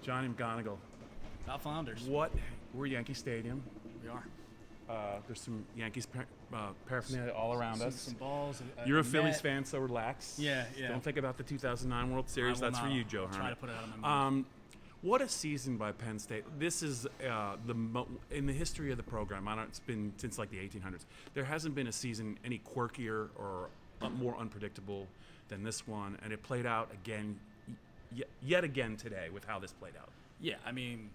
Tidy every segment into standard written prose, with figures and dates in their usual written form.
Johnny McGonigal. About Flounders. We're Yankee Stadium. We are. There's some Yankees paraphernalia all around us. Some balls. You're a Phillies fan, so relax. Yeah. Don't think about the 2009 World Series. That's for you, Joe Herman. Try to put it out of my mind. What a season by Penn State. This is in the history of the program. It's been since like the 1800s. There hasn't been a season any quirkier or more unpredictable than this one, and it played out again, yet again today with how this played out. Yeah, I mean,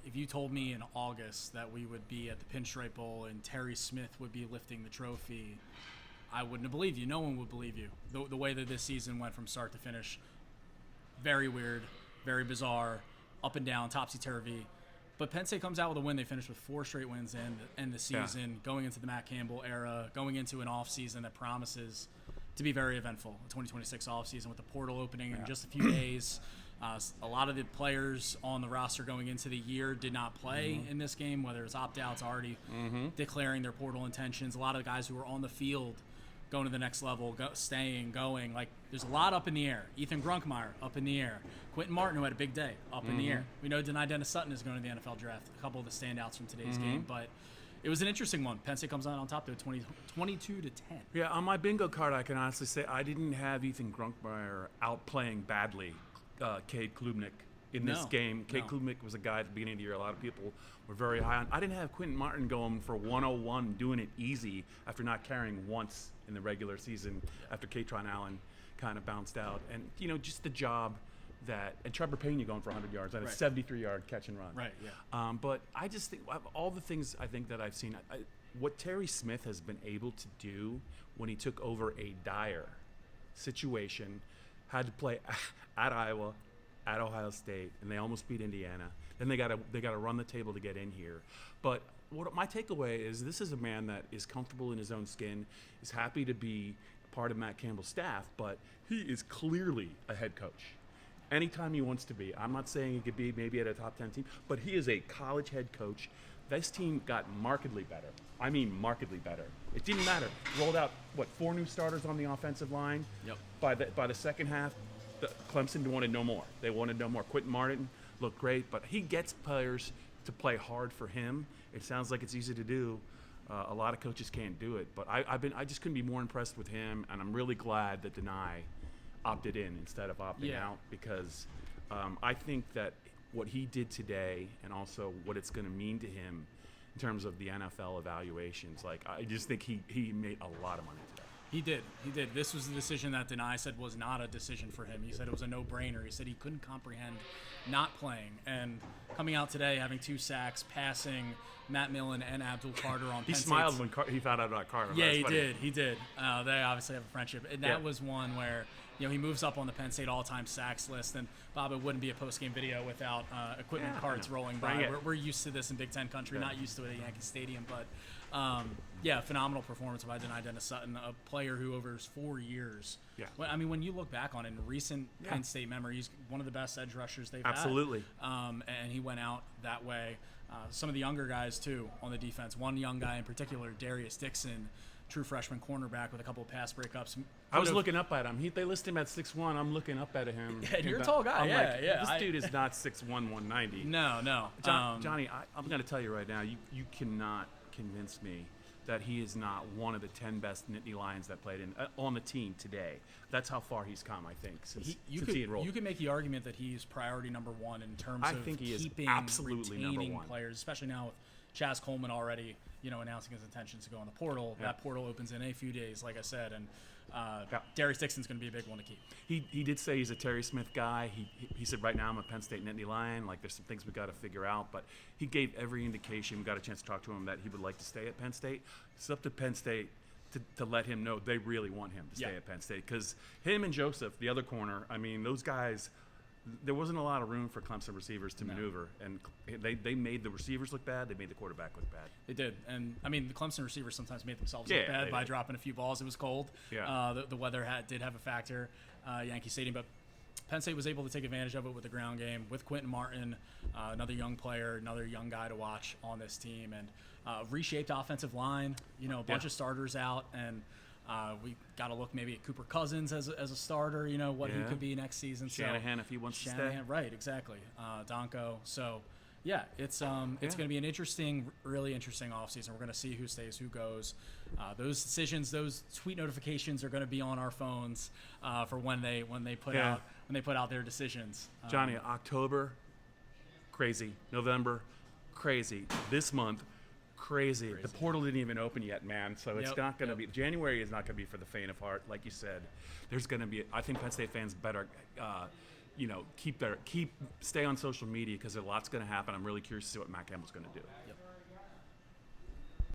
if you told me in August that we would be at the Pinstripe Bowl and Terry Smith would be lifting the trophy, I wouldn't have believed you. No one would believe you. The way that this season went from start to finish, very weird, very bizarre, up and down, topsy-turvy. But Penn State comes out with a win. They finished with 4 straight wins in the season, going into the Matt Campbell era, going into an offseason that promises to be very eventful, a 2026 offseason with the portal opening in just a few days. A lot of the players on the roster going into the year did not play in this game, whether it's opt-outs already declaring their portal intentions. A lot of the guys who were on the field going to the next level, going. Like, there's a lot up in the air. Ethan Grunkmeyer, up in the air. Quentin Martin, who had a big day, up in the air. We know Denai Dennis Sutton is going to the NFL draft, a couple of the standouts from today's game, but it was an interesting one. Penn State comes out on top, though, 22-10. Yeah, on my bingo card, I can honestly say I didn't have Ethan Grunkmeyer outplaying badly Cade Klubnik in this game. Cade Klubnik was a guy at the beginning of the year a lot of people were very high on. I didn't have Quentin Martin going for 101, doing it easy after not carrying once in the regular season after Katron Allen kind of bounced out. And, just the job that – and Trevor Pena going for 100 yards and a 73-yard catch and run. Right, yeah. But I just think all the things I think that I've seen what Terry Smith has been able to do when he took over a dire situation, had to play at Iowa, at Ohio State, and they almost beat Indiana. Then they got to run the table to get in here. But what my takeaway is, this is a man that is comfortable in his own skin, is happy to be part of Matt Campbell's staff, but he is clearly a head coach. Anytime he wants to be. I'm not saying he could be maybe at a top 10 team, but he is a college head coach. This team got markedly better. I mean markedly better. It didn't matter. Rolled out, 4 new starters on the offensive line? Yep. By the second half, Clemson wanted no more. They wanted no more. Quentin Martin looked great, but he gets players to play hard for him. It sounds like it's easy to do. A lot of coaches can't do it, but I just couldn't be more impressed with him, and I'm really glad that Denai opted in instead of opting out, because I think that what he did today and also what it's going to mean to him in terms of the NFL evaluations, I just think he made a lot of money today. He did. This was the decision that Denai said was not a decision for him. He said it was a no-brainer. He said he couldn't comprehend not playing. And coming out today, having 2 sacks, passing Matt Millen and Abdul Carter on Penn State's. He smiled when he found out about Carter. Yeah, he did. They obviously have a friendship. And that was one where he moves up on the Penn State all-time sacks list. And, Bob, it wouldn't be a post-game video without equipment carts rolling by. We're used to this in Big Ten country, not used to it at Yankee Stadium. But, phenomenal performance by Denai Dennis Sutton, a player who over his 4 years. Yeah. I mean, when you look back on it in recent Penn State memory, he's one of the best edge rushers they've had. And he went out that way. Some of the younger guys, too, on the defense. One young guy in particular, Darius Dixon, true freshman cornerback with a couple of pass breakups. I was looking up at him. They list him at 6'1". I'm looking up at him. Yeah, you're a tall guy. This dude is not 6'1", 190. No. Johnny, I'm going to tell you right now, you cannot convince me that he is not one of the 10 best Nittany Lions that played on the team today. That's how far he's come, I think, since he enrolled. You can make the argument that he's priority number 1 in terms of keeping, retaining players, especially now with Chaz Coleman already, announcing his intentions to go on the portal. Yeah. That portal opens in a few days, like I said, and Darius Dixon's going to be a big one to keep. He did say he's a Terry Smith guy. He said, right now I'm a Penn State Nittany Lion. There's some things we got to figure out, but he gave every indication. We got a chance to talk to him that he would like to stay at Penn State. It's up to Penn State to let him know they really want him to stay at Penn State, because him and Joseph, the other corner, I mean, those guys. There wasn't a lot of room for Clemson receivers to maneuver, and they made the receivers look bad. They made the quarterback look bad. They did, and I mean the Clemson receivers sometimes made themselves look bad by dropping a few balls. It was cold. Yeah. The weather did have a factor, Yankee Stadium, but Penn State was able to take advantage of it with the ground game, with Quentin Martin, another young player, another young guy to watch on this team, and reshaped offensive line. A bunch of starters out, and We got to look maybe at Cooper Cousins as a starter, what he could be next season. Shanahan, if he wants to stay. Right, exactly. Donko. So, yeah, it's going to be an really interesting offseason. We're going to see who stays, who goes. Those decisions, those tweet notifications are going to be on our phones for when they put out their decisions. Johnny, October, crazy. November, crazy. This month, crazy. The portal didn't even open yet, man. So it's not going to be. January is not going to be for the faint of heart, like you said. There's going to be. I think Penn State fans better, stay on social media because a lot's going to happen. I'm really curious to see what Matt Campbell's going to do. Yep.